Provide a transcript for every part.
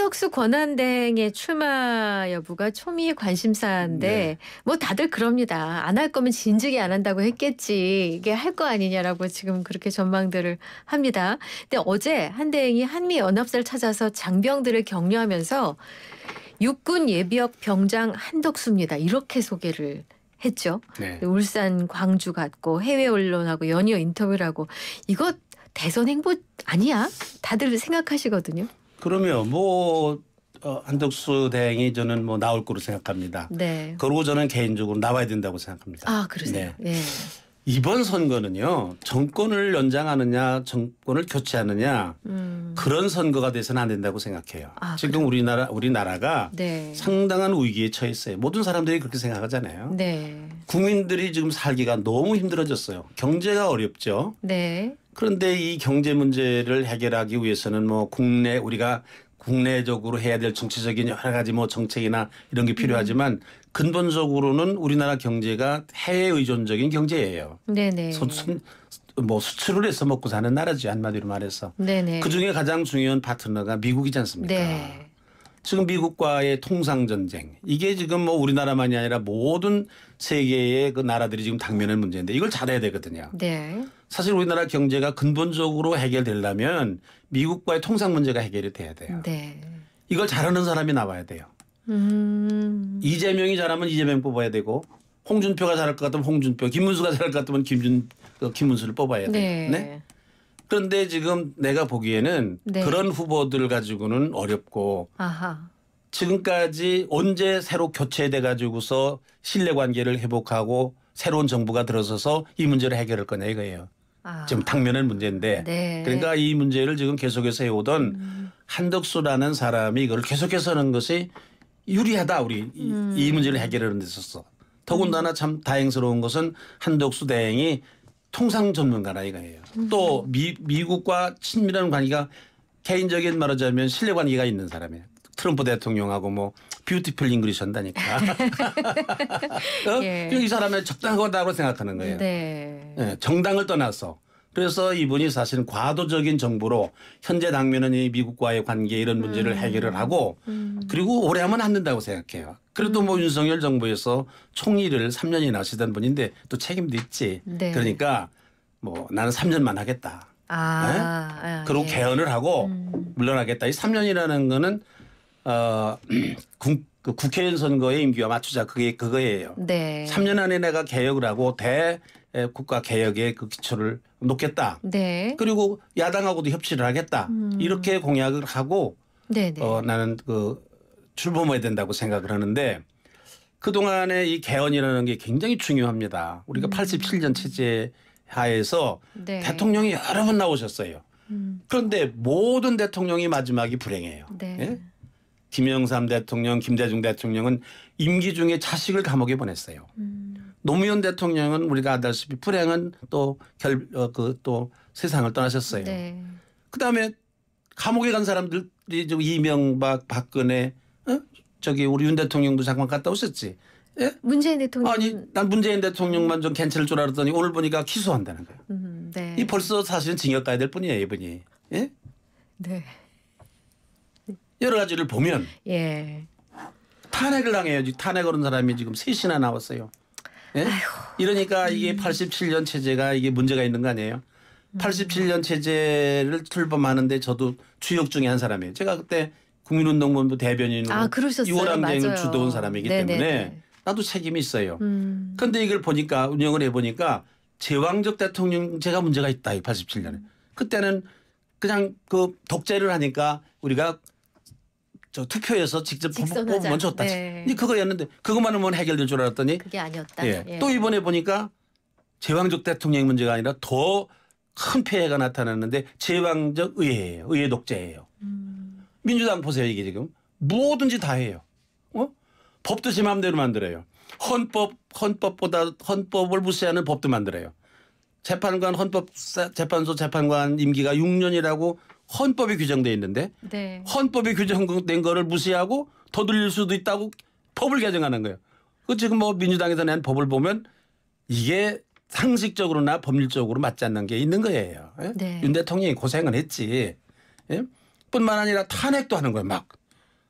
한덕수 권한대행의 출마 여부가 초미의 관심사인데 네. 뭐 다들 그럽니다. 안 할 거면 진즉에 안 한다고 했겠지. 이게 할 거 아니냐라고 지금 그렇게 전망들을 합니다. 근데 어제 한 대행이 한미연합사를 찾아서 장병들을 격려하면서 육군 예비역 병장 한덕수입니다. 이렇게 소개를 했죠. 네. 울산 광주 갔고 해외 언론하고 연이어 인터뷰를 하고 이거 대선 행보 아니야? 다들 생각하시거든요. 그러면 한덕수 대행이 저는 뭐 나올 거로 생각합니다. 네. 그리고 저는 개인적으로 나와야 된다고 생각합니다. 아, 그러세요? 네. 네. 이번 선거는요. 정권을 연장하느냐 정권을 교체하느냐 그런 선거가 돼서는 안 된다고 생각해요. 아, 지금 우리나라가 네. 상당한 위기에 처했어요. 모든 사람들이 그렇게 생각하잖아요. 네. 국민들이 지금 살기가 너무 힘들어졌어요. 경제가 어렵죠. 네. 그런데 이 경제 문제를 해결하기 위해서는 뭐 우리가 국내적으로 해야 될 정치적인 여러 가지 뭐 정책이나 이런 게 필요하지만 근본적으로는 우리나라 경제가 해외 의존적인 경제예요. 네네. 수출을 해서 먹고 사는 나라죠. 한마디로 말해서. 네네. 그중에 가장 중요한 파트너가 미국이지 않습니까? 네. 지금 미국과의 통상 전쟁 이게 지금 뭐 우리나라만이 아니라 모든 세계의 그 나라들이 지금 당면한 문제인데 이걸 잘해야 되거든요. 네. 사실 우리나라 경제가 근본적으로 해결되려면 미국과의 통상 문제가 해결이 돼야 돼요. 네. 이걸 잘하는 사람이 나와야 돼요. 이재명이 잘하면 이재명 뽑아야 되고 홍준표가 잘할 것 같으면 홍준표, 김문수가 잘할 것 같으면 김문수를 뽑아야 돼요. 네. 네? 그런데 지금 내가 보기에는 네. 그런 후보들 가지고는 어렵고 아하. 지금까지 언제 새로 교체돼 가지고서 신뢰관계를 회복하고 새로운 정부가 들어서서 이 문제를 해결할 거냐 이거예요. 아. 지금 당면한 문제인데 네. 그러니까 이 문제를 지금 계속해서 해오던 한덕수라는 사람이 이걸 계속해서 하는 것이 유리하다. 이 문제를 해결하는 데 있어서. 더군다나 참 다행스러운 것은 한덕수 대행이 통상 전문가라 이거예요. 또 미국과 친밀한 관계가 개인적인 말하자면 신뢰관계가 있는 사람이에요. 트럼프 대통령하고 뭐 뷰티풀 잉글리시 한다니까. 예. 이 사람의 적당하다고 생각하는 거예요. 네. 네, 정당을 떠나서. 그래서 이분이 사실은 과도적인 정부로 현재 당면은 이 미국과의 관계 이런 문제를 해결을 하고 그리고 오래 하면 안 된다고 생각해요. 그래도 뭐 윤석열 정부에서 총리를 3년이나 하시던 분인데 또 책임도 있지. 네. 그러니까 뭐 나는 3년만 하겠다. 아. 그리고 예. 개헌을 하고 물러나겠다. 이 3년이라는 거는 그 국회의원 선거의 임기와 맞추자 그거예요. 네. 3년 안에 내가 개혁을 하고 국가 개혁의 그 기초를 놓겠다. 네. 그리고 야당하고도 협치를 하겠다. 이렇게 공약을 하고 네네. 나는 출범해야 된다고 생각을 하는데 그동안에 이 개헌이라는 게 굉장히 중요합니다. 우리가 87년 체제 하에서 네. 대통령이 여러 번 나오셨어요. 그런데 모든 대통령이 마지막이 불행해요. 네. 예? 김영삼 대통령, 김대중 대통령은 임기 중에 자식을 감옥에 보냈어요. 노무현 대통령은 우리가 알다시피 불행은 또 세상을 떠나셨어요. 네. 그다음에 감옥에 간 사람들이 좀 이명박, 박근혜, 우리 윤 대통령도 잠깐 갔다 오셨지. 예? 문재인 대통령. 아니 난 문재인 대통령만 좀 괜찮을 줄 알았더니 오늘 보니까 기소한다는 거예요. 네. 이 벌써 사실은 징역 가야 될 뿐이에요, 이분이. 예? 네. 여러 가지를 보면 예. 탄핵을 당해야지. 탄핵을 한 사람이 지금 셋이나 나왔어요. 예? 이러니까 이게 87년 체제가 이게 문제가 있는 거 아니에요? 87년 체제를 출범하는데 저도 주역 중에 한 사람이에요. 제가 그때 국민운동본부 대변인으로 그러셨어요. 유월항쟁을 맞아요. 주도한 사람이기 네네네. 때문에 나도 책임이 있어요. 그런데 이걸 보니까 운영을 해보니까 제왕적 대통령제가 문제가 있다. 이 87년에. 그때는 그냥 그 독재를 하니까 우리가 투표에서 직접 뽑으면 좋다. 네. 그거였는데 그것만 하면 해결될 줄 알았더니 그게 아니었다. 예. 예. 또 이번에 보니까 제왕적 대통령 문제가 아니라 더 큰 폐해가 나타났는데 제왕적 의회예요. 의회 독재예요. 민주당 보세요. 이게 지금 뭐든지 다 해요. 법도 제 마음대로 만들어요. 헌법보다 헌법을 무시하는 법도 만들어요. 재판소 재판관 임기가 6년이라고 헌법에 규정되어 있는데 네. 헌법에 규정된 거를 무시하고 더 늘릴 수도 있다고 법을 개정하는 거예요. 그 지금 뭐 민주당에서 낸 법을 보면 이게 상식적으로나 법률적으로 맞지 않는 게 있는 거예요. 예? 네. 윤 대통령이 고생은 했지. 예? 뿐만 아니라 탄핵도 하는 거예요. 막.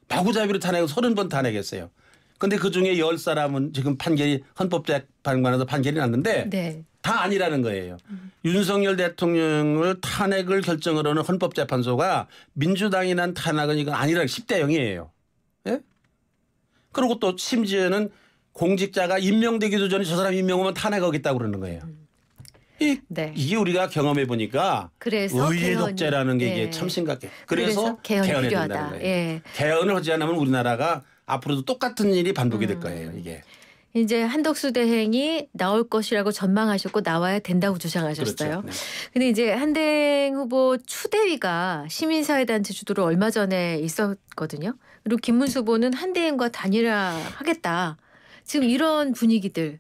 마구잡이로 탄핵을 30번 탄핵했어요. 근데 그중에 10사람은 지금 판결이 헌법재판관에서 판결이 났는데 네. 다 아니라는 거예요. 윤석열 대통령을 탄핵을 결정을 하는 헌법재판소가 민주당이 난 탄핵은 이건 아니라 10대 0이에요. 예? 그리고 또 심지어는 공직자가 임명되기도 전에 저 사람 임명하면 탄핵하겠다고 그러는 거예요. 네. 이게 우리가 경험해 보니까 그래서 의회 개헌이- 독재라는 게 이게 예. 참 심각해. 그래서 개헌이 개헌해야 필요하다. 된다는 거예요. 예. 개헌을 하지 않으면 우리나라가 앞으로도 똑같은 일이 반복이 될 거예요. 이게. 이제 한덕수 대행이 나올 것이라고 전망하셨고 나와야 된다고 주장하셨어요. 그렇죠. 네. 근데 이제 한대행 후보 추대위가 시민사회단체 주도로 얼마 전에 있었거든요. 그리고 김문수 후보는 한대행과 단일화하겠다. 지금 이런 분위기들.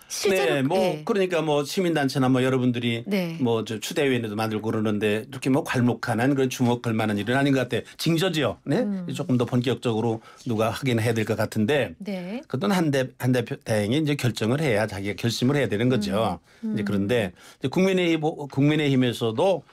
실제로 네, 뭐 예. 그러니까 뭐 시민단체나 뭐 여러분들이 네. 뭐 저 추대위원회도 만들고 그러는데 이렇게 뭐 괄목하는 그런 주목할 만한 일은 아닌 것 같아요. 징조지요. 네, 조금 더 본격적으로 누가 하긴 해야 될 것 같은데. 네. 그건 한 대표 대행이 이제 결정을 해야 자기가 결심을 해야 되는 거죠. 이제 그런데 이제 국민의힘에서도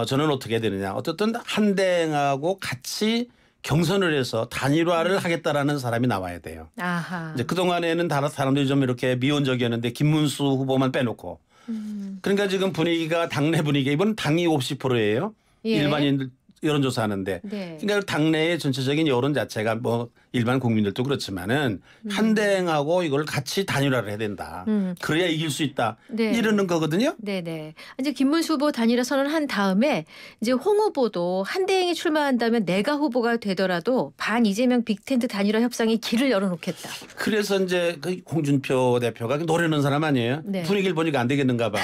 저는 어떻게 해야 되느냐. 어쨌든 한 대행하고 같이 경선을 해서 단일화를 하겠다라는 사람이 나와야 돼요. 아하. 이제 그 동안에는 다른 사람들이 좀 이렇게 미온적이었는데 김문수 후보만 빼놓고. 그러니까 지금 분위기가 당내 분위기 이번 당이 50%예요. 예. 일반인들 여론조사하는데. 네. 그러니까 당내의 전체적인 여론 자체가 뭐 일반 국민들도 그렇지만은 한대행하고 이걸 같이 단일화를 해야 된다. 그래야 이길 수 있다. 네. 이러는 거거든요. 네네. 이제 김문수 후보 단일화 선언한 다음에 이제 홍 후보도 한대행이 출마한다면 내가 후보가 되더라도 반 이재명 빅텐트 단일화 협상에 길을 열어놓겠다. 그래서 이제 그 홍준표 대표가 노래는 사람 아니에요. 네. 분위기를 보니까 안 되겠는가 봐.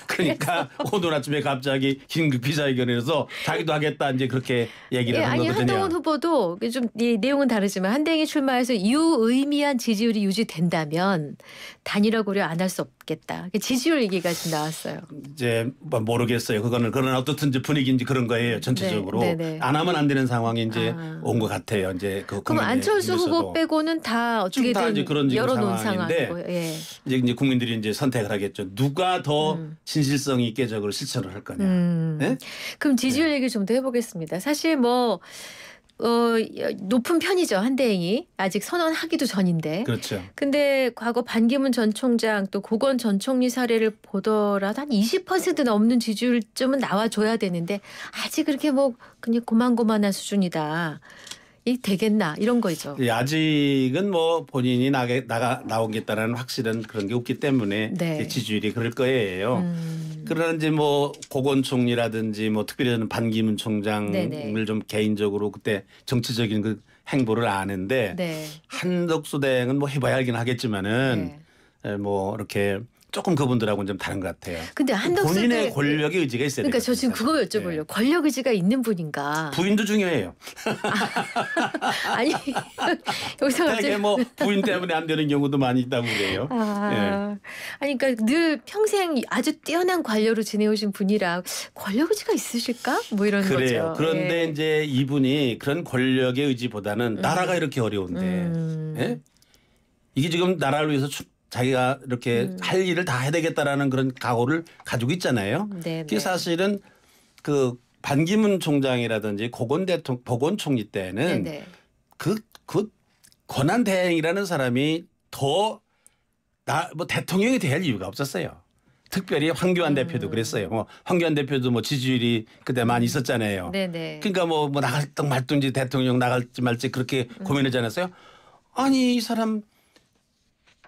그러니까 오늘 아침에 갑자기 긴급 기자회견에서 자기도 하겠다 이제 그렇게 얘기를 예, 한 아니 거거든요. 한동훈 후보도 좀 이 내용은 다르지만 한대행이 출마해서 유의미한 지지율이 유지된다면 단일화 고려 안 할 수 없겠다. 지지율 얘기가 지금 나왔어요. 이제 뭐 모르겠어요. 그거는 그러나 어떻든 이제 분위기인지 그런 거예요. 전체적으로 네, 네, 네. 안 하면 안 되는 상황이 이제 아. 온 것 같아요. 이제 그 그럼 안철수 후보 빼고는 다 지금 다 어떻게든 이제 그런 지금 열어놓은 상황인데 상황이고. 예. 이제 국민들이 이제 선택을 하겠죠. 누가 더 진실성 있게 저걸 실천을 할 거냐. 네? 그럼 지지율 얘기 좀 더 해보겠습니다. 사실 뭐 높은 편이죠. 한대행이 아직 선언하기도 전인데. 그렇죠. 근데 과거 반기문 전 총장 또 고건 전 총리 사례를 보더라도 한 20% 넘는 지지율쯤은 나와줘야 되는데 아직 그렇게 뭐 그냥 고만고만한 수준이다. 이 되겠나 이런 거죠. 예, 아직은 뭐 본인이 나오겠다라는 확실한 그런 게 없기 때문에 네. 지지율이 그럴 거예요. 그러나 이제 뭐 고건 총리라든지 뭐 특별히 저는 반기문 총장을 네네. 좀 개인적으로 그때 정치적인 그 행보를 아는데 네. 한덕수 대행은 뭐 해봐야 알긴 하겠지만은 뭐 이렇게 조금 그분들하고는 좀 다른 것 같아요. 근데 한덕수 본인의 대- 권력의 의지가 있어야 돼요. 그러니까 저 지금 그거 여쭤보려고 권력 의지가 있는 분인가? 부인도 중요해요. 아니 여기서 되게 갑자기 뭐 부인 때문에 안 되는 경우도 많이 있다고 그래요. 아니 그러니까 늘 평생 아주 뛰어난 관료로 지내오신 분이라 권력 의지가 있으실까? 뭐 이런 그래요. 거죠. 그런데 예. 이제 이분이 그런 권력의 의지보다는 나라가 이렇게 어려운데 예? 이게 지금 나라를 위해서 자기가 이렇게 할 일을 다 해야 되겠다라는 그런 각오를 가지고 있잖아요. 네, 그게 네. 사실은 그 반기문 총장이라든지 고건 총리 때는 네네. 그 권한 대행이라는 사람이 더 뭐 대통령이 될 이유가 없었어요. 특별히 황교안 대표도 그랬어요. 뭐 황교안 대표도 뭐 지지율이 그때 많이 있었잖아요. 네네. 그러니까 뭐 나갈지 말든지 대통령 나갈지 말지 그렇게 고민하지 않았어요? 아니 이 사람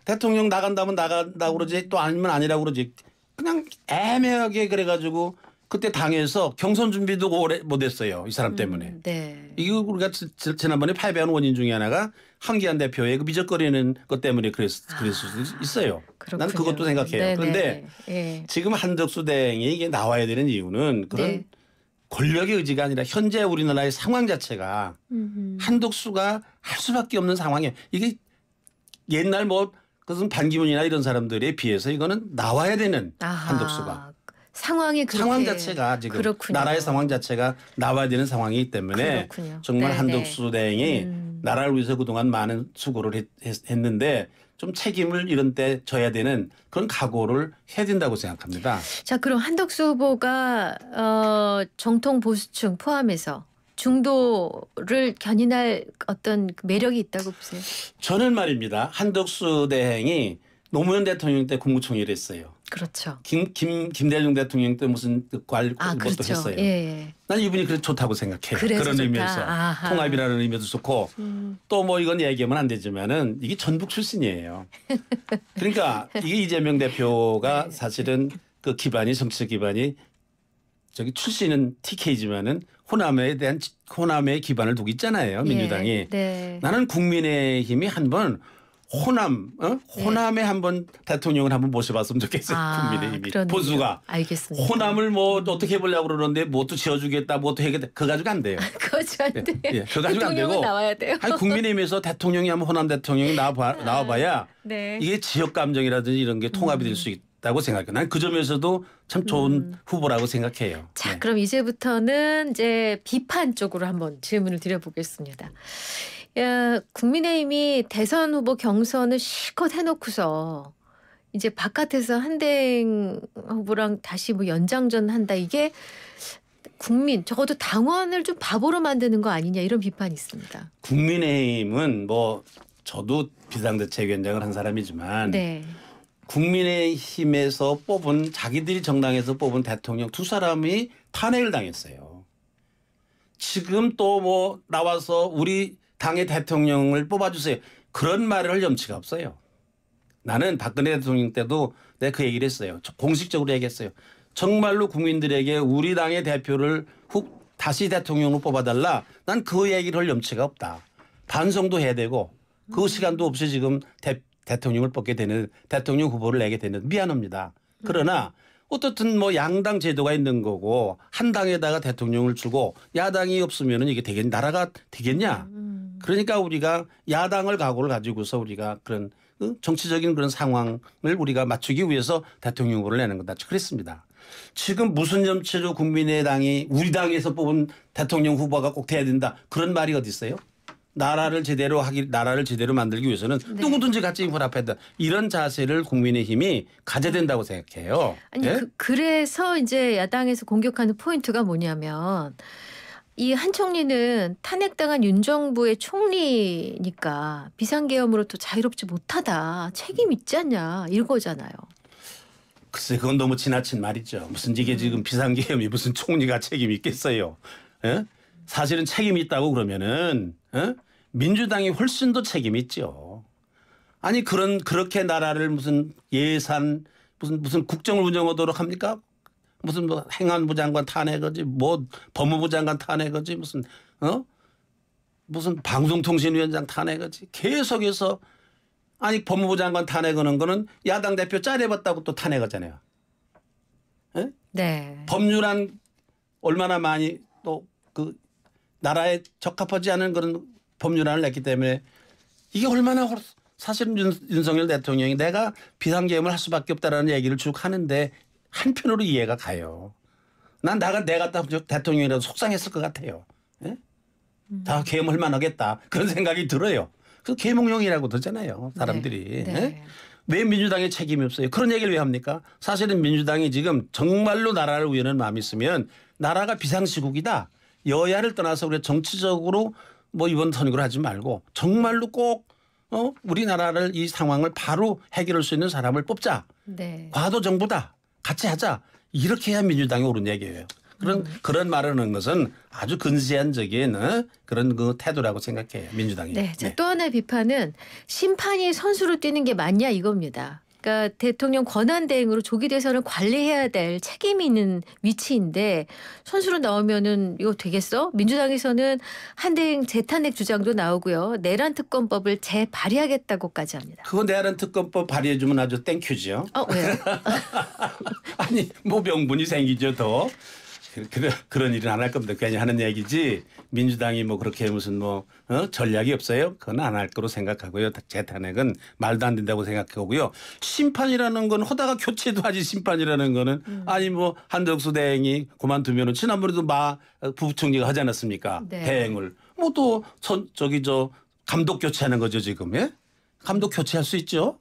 대통령 나간다면 나간다고 그러지 또 아니면 아니라고 그러지 그냥 애매하게 그래가지고 그때 당에서 경선 준비도 오래 못했어요. 이 사람 때문에. 네. 이거 우리가 지난번에 패배한 원인 중에 하나가 황교안 대표의 그 미적거리는 것 때문에 그랬을 수도 있어요. 그렇군요. 난 그것도 생각해요. 네네. 그런데 예. 지금 한덕수 대행이 이게 나와야 되는 이유는 그런 네. 권력의 의지가 아니라 현재 우리나라의 상황 자체가 한덕수가 할 수밖에 없는 상황이에요. 이게 옛날 뭐 그것은 반기문이나 이런 사람들에 비해서 이거는 나와야 되는 아하. 한덕수가. 상황이 그렇게 상황 자체가 지금 그렇군요. 나라의 상황 자체가 나와야 되는 상황이기 때문에 그렇군요. 정말 네네. 한덕수 대행이 나라를 위해서 그동안 많은 수고를 했는데 좀 책임을 이런 때 져야 되는 그런 각오를 해야 된다고 생각합니다. 자 그럼 한덕수 후보가 정통 보수층 포함해서 중도를 견인할 어떤 매력이 있다고 보세요? 저는 말입니다. 한덕수 대행이 노무현 대통령 때 국무총리를 했어요. 그렇죠. 김대중 대통령 때 무슨 것도 그렇죠. 했어요. 예. 난 이분이 그래 좋다고 생각해요. 그래서 그런 좋다. 의미에서 아하. 통합이라는 의미도 좋고 또 뭐 이건 얘기하면 안 되지만은 이게 전북 출신이에요. 그러니까 이게 이재명 대표가 사실은 그 기반이 정치 기반이 저기 출신은 TK지만은 호남의 기반을 두고 있잖아요. 민주당이. 예. 네. 나는 국민의힘이 한번 호남에 한번 대통령을 한번 모셔봤으면 좋겠어요. 국민의힘이 그런 보수가 알겠습니다. 호남을 뭐 어떻게 해보려고 그러는데 뭐 또 지어주겠다 뭐 또 해야겠다 그거 가지고 안 돼요. 그거 안 돼. 그거 가지고 안 되고 나와야 돼요. 아니 국민의힘에서 대통령이 하면 호남 대통령이 나와봐야 네. 이게 지역 감정이라든지 이런 게 통합이 될 수 있다고 생각해요. 난 그 점에서도 참 좋은 후보라고 생각해요. 자, 네. 그럼 이제부터는 이제 비판 쪽으로 한번 질문을 드려보겠습니다. 야, 국민의힘이 대선 후보 경선을 실컷 해놓고서 이제 바깥에서 한대행 후보랑 다시 뭐 연장전 한다. 이게 국민 적어도 당원을 좀 바보로 만드는 거 아니냐 이런 비판이 있습니다. 국민의힘은 뭐 저도 비상대책위원장을 한 사람이지만 네. 국민의힘에서 뽑은 자기들이 정당에서 뽑은 대통령 두 사람이 탄핵을 당했어요. 지금 또 뭐 나와서 우리 당의 대통령을 뽑아주세요. 그런 말을 할 염치가 없어요. 나는 박근혜 대통령 때도 내가 그 얘기를 했어요. 공식적으로 얘기했어요. 정말로 국민들에게 우리 당의 대표를 다시 대통령으로 뽑아달라. 난 그 얘기를 할 염치가 없다. 반성도 해야 되고 그 시간도 없이 지금 대통령을 뽑게 되는 대통령 후보를 내게 되는 미안합니다. 그러나 어떻든 뭐 양당 제도가 있는 거고 한 당에다가 대통령을 주고 야당이 없으면은 이게 나라가 되겠냐. 그러니까 우리가 야당을 각오를 가지고서 우리가 그런 정치적인 그런 상황을 우리가 맞추기 위해서 대통령 후보를 내는 거다. 그랬습니다. 지금 무슨 염치로 국민의당이 우리 당에서 뽑은 대통령 후보가 꼭 돼야 된다. 그런 말이 어디 있어요? 나라를 제대로 만들기 위해서는 네. 누구든지 같이 혼합해야 된다. 이런 자세를 국민의힘이 가져야 된다고 생각해요. 아니 예? 그래서 이제 야당에서 공격하는 포인트가 뭐냐면 이 한 총리는 탄핵당한 윤 정부의 총리니까 비상계엄으로 또 자유롭지 못하다. 책임 있지 않냐 이거잖아요. 글쎄 그건 너무 지나친 말이죠. 무슨 이게 지금 비상계엄이 무슨 총리가 책임이 있겠어요. 예? 사실은 책임이 있다고 그러면은 민주당이 훨씬 더 책임이 있죠. 아니 그렇게 나라를 무슨 예산 무슨 국정을 운영하도록 합니까? 무슨 뭐 행안부 장관 탄핵이지 뭐 법무부 장관 탄핵이지 무슨 방송통신위원장 탄핵이지 계속해서 아니 법무부 장관 탄핵하는 거는 야당 대표 짜내봤다고 또 탄핵하잖아요. 예? 네. 법률안 얼마나 많이 또 그 나라에 적합하지 않은 그런 법률안을 냈기 때문에 이게 얼마나 사실은 윤석열 대통령이 내가 비상계엄을 할 수밖에 없다라는 얘기를 쭉 하는데 한편으로 이해가 가요. 난 내가 대통령이라도 속상했을 것 같아요. 예? 다 계엄할 만하겠다 그런 생각이 들어요. 그 계몽령이라고 그러잖아요. 사람들이. 네. 예? 왜 민주당에 책임이 없어요? 그런 얘기를 왜 합니까? 사실은 민주당이 지금 정말로 나라를 위하는 마음이 있으면 나라가 비상시국이다. 여야를 떠나서 우리가 정치적으로 뭐 이번 선거를 하지 말고 정말로 꼭 우리나라를 이 상황을 바로 해결할 수 있는 사람을 뽑자. 네. 과도 정부다. 같이 하자. 이렇게 해야 민주당이 옳은 얘기예요. 그런 말을 하는 것은 아주 근시안적인 그런 그 태도라고 생각해요. 민주당이. 네. 자, 또 하나의 비판은 심판이 선수로 뛰는 게 맞냐 이겁니다. 그러니까 대통령 권한대행으로 조기 대선을 관리해야 될 책임이 있는 위치인데 선수로 나오면은 이거 되겠어? 민주당에서는 한대행 재탄핵 주장도 나오고요. 내란 특검법을 재발의하겠다고까지 합니다. 그거 내란 특검법 발의해주면 아주 땡큐죠. 왜요? 아니 뭐 명분이 생기죠 더. 그런 일은 안 할 겁니다. 괜히 하는 얘기지. 민주당이 뭐 그렇게 무슨 전략이 없어요. 그건 안 할 거로 생각하고요. 재탄핵은 말도 안 된다고 생각하고요. 심판이라는 건 하다가 교체도 하지 심판이라는 거는 아니 뭐 한덕수 대행이 그만두면은 지난번에도 부총리가 하지 않았습니까? 네. 대행을 뭐 또 감독 교체하는 거죠 지금. 예? 감독 교체할 수 있죠.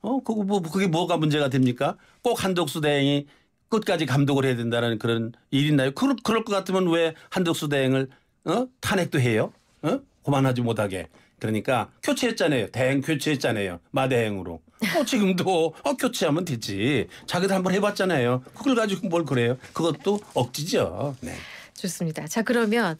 그게 뭐가 문제가 됩니까? 꼭 한덕수 대행이 끝까지 감독을 해야 된다는 그런 일이 있나요? 그럴 것 같으면 왜 한덕수 대행을 탄핵도 해요. 그만하지 못하게. 그러니까 교체했잖아요. 대행 교체했잖아요. 마대행으로. 지금도 교체하면 되지. 자기도 한번 해봤잖아요. 그걸 가지고 뭘 그래요. 그것도 억지죠. 네. 좋습니다. 자, 그러면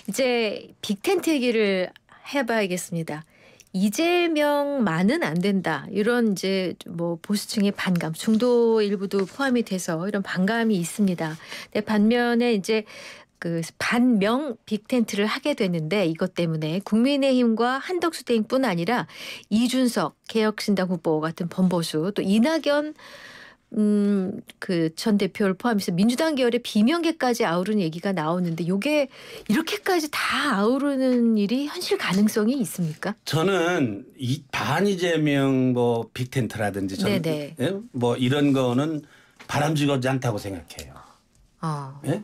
이제 빅텐트 얘기를 해봐야겠습니다. 이재명만은 안 된다. 이런 이제 뭐 보수층의 반감, 중도 일부도 포함이 돼서 이런 반감이 있습니다. 근데 반면에 이제 그 반명 빅텐트를 하게 됐는데 이것 때문에 국민의힘과 한덕수 대행뿐 아니라 이준석 개혁신당 후보 같은 범보수 또 이낙연 그 전 대표를 포함해서 민주당 계열의 비명계까지 아우르는 얘기가 나오는데 이게 이렇게까지 다 아우르는 일이 현실 가능성이 있습니까? 저는 이 반이재명 뭐 빅텐트라든지 저는 네네. 예? 뭐 이런 거는 바람직하지 않다고 생각해요. 예?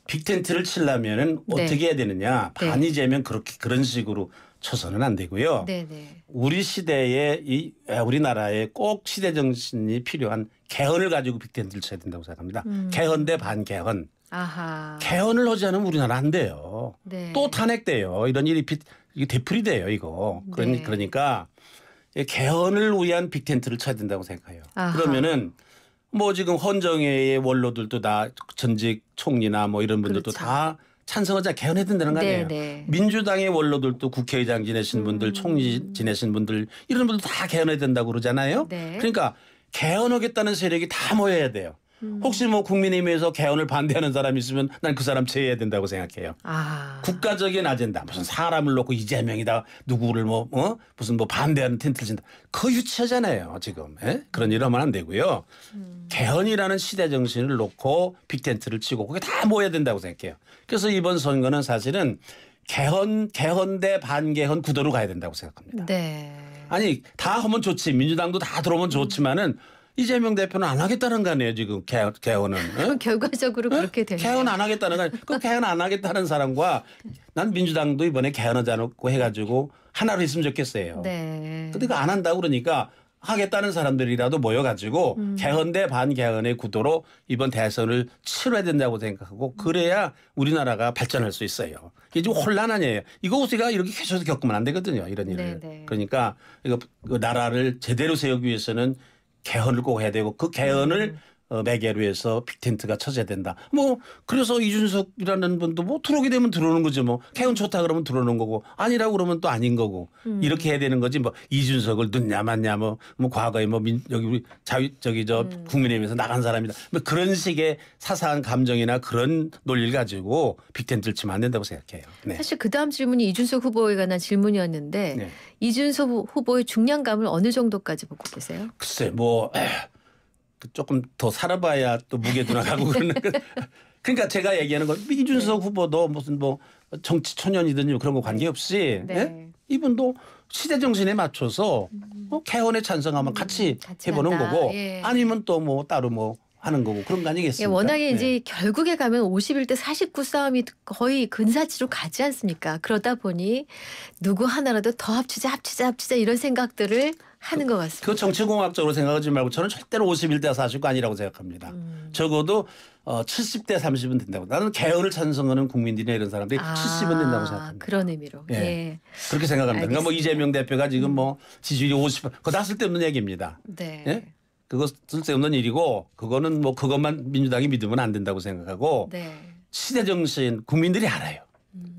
빅텐트를 치려면은 네. 어떻게 해야 되느냐? 네. 반이재명 그런 식으로 쳐서는 안 되고요. 네네. 우리 시대에 우리나라에 꼭 시대 정신이 필요한 개헌을 가지고 빅텐트를 쳐야 된다고 생각합니다. 개헌 대 반개헌. 아하. 개헌을 하지 않으면 우리나라 안 돼요. 네. 또 탄핵돼요. 이런 일이 이게 되풀이 돼요. 이거. 네. 그러니까 개헌을 위한 빅텐트를 쳐야 된다고 생각해요. 아하. 그러면은 뭐 지금 헌정회의 원로들도 다 전직 총리나 뭐 이런 분들도 그렇죠. 다 찬성하자 개헌해야 된다는 거 아니에요. 네네. 민주당의 원로들도 국회의장 지내신 분들, 총리 지내신 분들 이런 분들 다 개헌해야 된다고 그러잖아요. 네. 그러니까 개헌하겠다는 세력이 다 모여야 돼요. 혹시 뭐 국민의힘에서 개헌을 반대하는 사람이 있으면 난 그 사람 제외해야 된다고 생각해요. 아. 국가적인 아젠다 무슨 사람을 놓고 이재명이다 누구를 무슨 뭐 반대하는 텐트를 친다 그거 유치하잖아요 지금. 그런 일 하면 안 되고요. 개헌이라는 시대 정신을 놓고 빅텐트를 치고 그게 다 모여야 된다고 생각해요. 그래서 이번 선거는 사실은 개헌 대 반개헌 구도로 가야 된다고 생각합니다. 네. 아니 다 하면 좋지 민주당도 다 들어오면 좋지만은 이재명 대표는 안 하겠다는 거 아니에요 지금 개헌은. 그럼 결과적으로 그렇게 되네요. 개헌 안 하겠다는 거 아니에요. 그 개헌 안 하겠다는 사람과 난 민주당도 이번에 개헌하지 않고 해가지고 하나로 했으면 좋겠어요. 네. 근데 그거 안 한다고 그러니까 하겠다는 사람들이라도 모여가지고 개헌 대 반개헌의 구도로 이번 대선을 치러야 된다고 생각하고 그래야 우리나라가 발전할 수 있어요. 이게 좀 혼란 아니에요. 이거 우리가 이렇게 계속 겪으면 안 되거든요. 이런 일을. 네네. 그러니까 이거 그 나라를 제대로 세우기 위해서는 개헌을 꼭 해야 되고 그 개헌을 매개로 해서 빅텐트가 쳐져야 된다. 뭐 그래서 이준석이라는 분도 뭐 들어오게 되면 들어오는 거죠. 뭐 개헌 좋다 그러면 들어오는 거고 아니라고 그러면 또 아닌 거고 이렇게 해야 되는 거지. 뭐 이준석을 넣냐 맞냐 뭐 과거에 뭐 여기 우리 국민의힘에서 나간 사람이다. 뭐 그런 식의 사사한 감정이나 그런 논리를 가지고 빅텐트를 치면 안 된다고 생각해요. 네. 사실 그 다음 질문이 이준석 후보에 관한 질문이었는데 네. 이준석 후보의 중량감을 어느 정도까지 보고 계세요? 글쎄 뭐 조금 더 살아봐야 또 무게도 나가고 그러는 그러니까 제가 얘기하는 건 이준석 후보도 무슨 뭐 정치 초년이든 그런 거 관계없이 네. 예? 이분도 시대 정신에 맞춰서 개헌에 찬성하면 같이 해보는 한다. 거고 예. 아니면 또 뭐 따로 뭐 하는 거고 그런 거 아니겠습니까? 예, 워낙에 네. 이제 결국에 가면 51대 49 싸움이 거의 근사치로 가지 않습니까? 그러다 보니 누구 하나라도 더 합치자 이런 생각들을 하는 것 같습니다. 그 정치공학적으로 생각하지 말고 저는 절대로 51대 49 아니라고 생각합니다. 적어도 70대 30은 된다고. 나는 개헌을 찬성하는 국민들이나 이런 사람들이 70은 된다고 생각합니다. 그런 의미로. 예. 예. 그렇게 생각합니다. 그러니까 뭐 알겠습니다. 이재명 대표가 지금 뭐 지지율이 50%, 그거 다 쓸데없는 얘기입니다. 네. 예? 그거 쓸데없는 일이고 그거는 뭐 그것만 민주당이 믿으면 안 된다고 생각하고 네. 시대 정신 국민들이 알아요.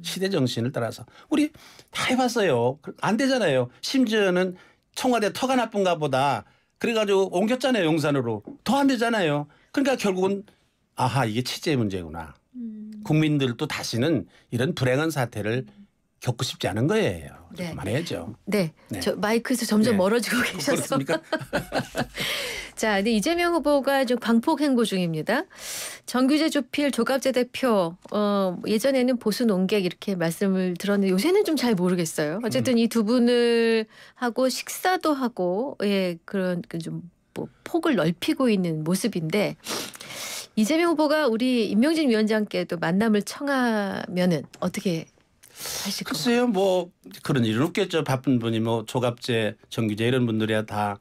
시대 정신을 따라서 우리 다 해봤어요. 안 되잖아요. 심지어는 청와대 터가 나쁜가 보다 그래가지고 옮겼잖아요. 용산으로. 더 안 되잖아요. 그러니까 결국은 아하 이게 체제의 문제구나. 국민들도 다시는 이런 불행한 사태를 겪고 싶지 않은 거예요. 네. 그만해야죠. 네. 네. 저 마이크에서 점점 네. 멀어지고 계셔서. 그렇습니까? 자, 근데 이재명 후보가 좀 광폭 행보 중입니다. 정규재 조필 조갑재 대표 예전에는 보수 논객 이렇게 말씀을 들었는데 요새는 좀 잘 모르겠어요. 어쨌든 이 두 분을 하고 식사도 하고 그런 좀 뭐 폭을 넓히고 있는 모습인데 이재명 후보가 우리 임명진 위원장께도 만남을 청하면은 어떻게 하실 건가요? 글쎄요, 뭐 그런 일은 없겠죠. 바쁜 분이 뭐 조갑재, 정규재 이런 분들이야 다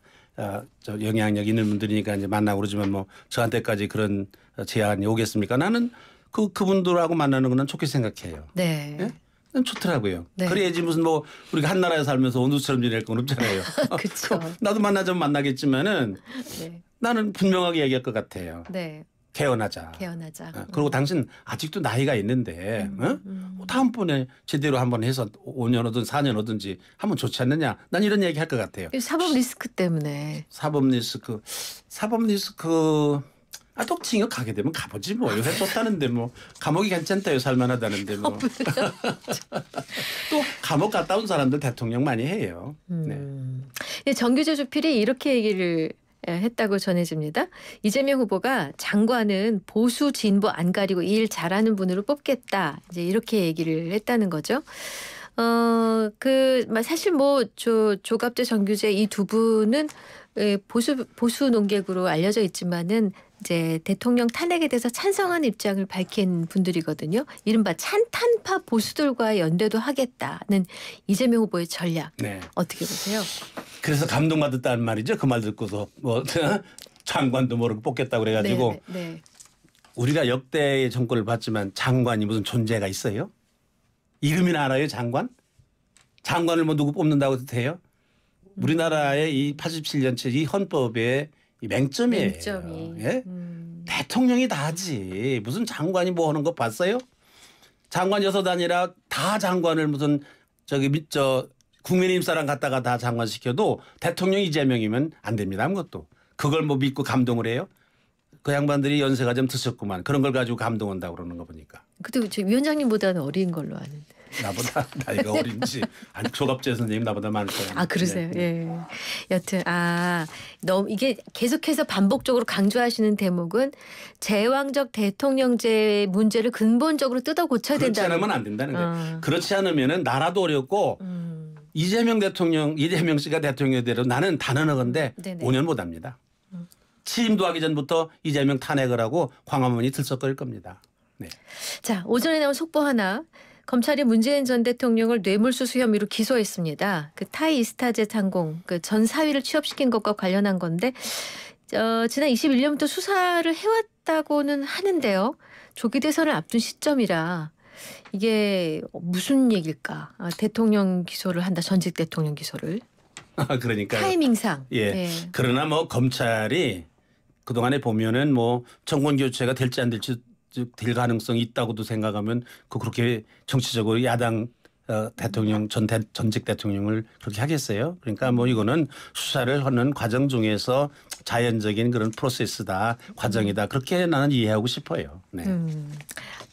저 영향력 있는 분들이니까 이제 만나고 그러지만 뭐 저한테까지 그런 제안이 오겠습니까? 나는 그분들하고 만나는 거는 좋게 생각해요. 네. 예? 난 좋더라고요. 네. 그래야지 무슨 뭐 우리가 한 나라에 살면서 원수처럼 지낼 건 없잖아요. 그렇죠. 나도 만나자면 만나겠지만은 네. 나는 분명하게 얘기할 것 같아요. 네. 개헌하자. 개헌하자. 그리고 당신 아직도 나이가 있는데 다음번에 제대로 한번 해서 5년 오든 4년 오든지 하면 좋지 않느냐. 난 이런 얘기 할 것 같아요. 사법 리스크 때문에. 사법 리스크 또 징역 가게 되면 가보지 뭐. 요새 좋다는데 뭐 감옥이 괜찮다요. 살만하다는데 뭐. 또 감옥 갔다 온 사람들 대통령 많이 해요. 네. 정규재 주필이 이렇게 얘기를 했다고 전해집니다. 이재명 후보가 장관은 보수 진보 안 가리고 일 잘하는 분으로 뽑겠다. 이제 이렇게 얘기를 했다는 거죠. 사실 뭐 조갑재 정규재 이 두 분은 보수 논객으로 알려져 있지만은 이제 대통령 탄핵에 대해서 찬성하는 입장을 밝힌 분들이거든요. 이른바 찬탄파 보수들과 연대도 하겠다는 이재명 후보의 전략. 네. 어떻게 보세요? 그래서 감동받았다는 말이죠. 그 말 듣고서 뭐 장관도 모르고 뽑겠다고 그래가지고 네. 우리가 역대의 정권을 봤지만 장관이 무슨 존재가 있어요? 이름이나 알아요, 장관? 장관을 뭐 누구 뽑는다고 해요? 우리나라의 이 87년째 이 헌법의 이 맹점이에요. 맹점이. 예? 대통령이 다 하지. 무슨 장관이 뭐 하는 거 봤어요? 장관 여섯 아니라 다 장관을 무슨 국민의힘 사람 갖다가 다 장관 시켜도 대통령 이재명이면 안 됩니다. 아무것도. 그걸 뭐 믿고 감동을 해요? 그 양반들이 연세가 좀 드셨구만. 그런 걸 가지고 감동한다고 그러는 거 보니까. 그래도 위원장님보다는 어린 걸로 아는데. 나보다 나이가 어린지. 아니 조갑재 선생님 나보다 많을 거예요. 아 그러세요. 네. 예. 여튼 너무 이게 계속해서 반복적으로 강조하시는 대목은 제왕적 대통령제 문제를 근본적으로 뜯어 고쳐야 그렇지 된다는. 않으면 안 된다는 거예요. 그렇지 않으면은 나라도 어렵고 이재명 씨가 대통령이 되려 나는 단언하건대 5년 못 합니다. 취임도 하기 전부터 이재명 탄핵을 하고 광화문이 들썩거릴 겁니다. 네. 자, 오전에 나온 속보 하나. 검찰이 문재인 전 대통령을 뇌물수수 혐의로 기소했습니다. 그 타이 이스타젯 항공 전 사위를 취업시킨 것과 관련한 건데 지난 21년부터 수사를 해왔다고는 하는데요. 조기 대선을 앞둔 시점이라 이게 무슨 얘기일까? 대통령 기소를 한다. 전직 대통령 기소를. 그러니까 타이밍상. 예. 네. 그러나 뭐 검찰이 그동안에 보면은 뭐 정권 교체가 될지 안 될지 될 가능성이 있다고도 생각하면 그렇게 정치적으로 야당 대통령 전직 대통령을 그렇게 하겠어요. 그러니까 뭐 이거는 수사를 하는 과정 중에서 자연적인 그런 프로세스다, 과정이다. 그렇게 나는 이해하고 싶어요. 네.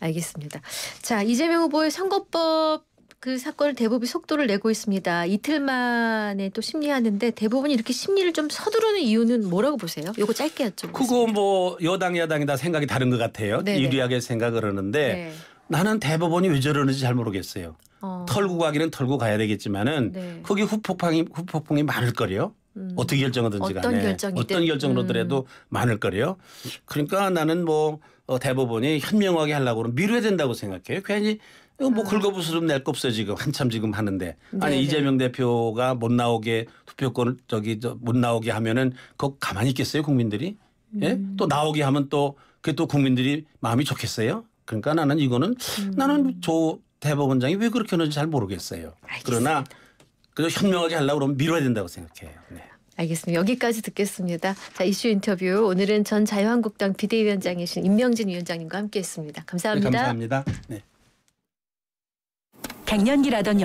알겠습니다. 자, 이재명 후보의 선거법 그 사건을 대법이 속도를 내고 있습니다. 이틀 만에 또 심리하는데 대법원이 이렇게 심리를 좀 서두르는 이유는 뭐라고 보세요? 요거 짧게 여쭤보겠습니다. 그거 뭐 여당 야당이 다 생각이 다른 것 같아요. 네네. 유리하게 생각을 하는데 네. 나는 대법원이 왜 저러는지 잘 모르겠어요. 털고 가기는 털고 가야 되겠지만은 네. 거기 후폭풍이 많을 거래요. 어떻게 결정하든지 간에 어떤 결정을 하더라도 많을 거래요. 그러니까 나는 뭐 대법원이 현명하게 하려고 그러면 미뤄야 된다고 생각해요. 괜히 뭐 긁어부스럼 낼 거 없어요. 지금 한참 지금 하는데. 아니 네네. 이재명 대표가 못 나오게 투표권을 못 나오게 하면은 그거 가만히 있겠어요 국민들이? 예? 또 나오게 하면 또 그게 또 국민들이 마음이 좋겠어요. 그러니까 나는 이거는 나는 대법원장이 왜 그렇게 하는지 잘 모르겠어요. 알겠습니다. 그러나 그래서 현명하게 하려고 그러면 미뤄야 된다고 생각해요. 네. 알겠습니다. 여기까지 듣겠습니다. 자, 이슈 인터뷰 오늘은 전 자유한국당 비대위원장이신 임명진 위원장님과 함께했습니다. 감사합니다. 네, 감사합니다. 네. 갱년기라던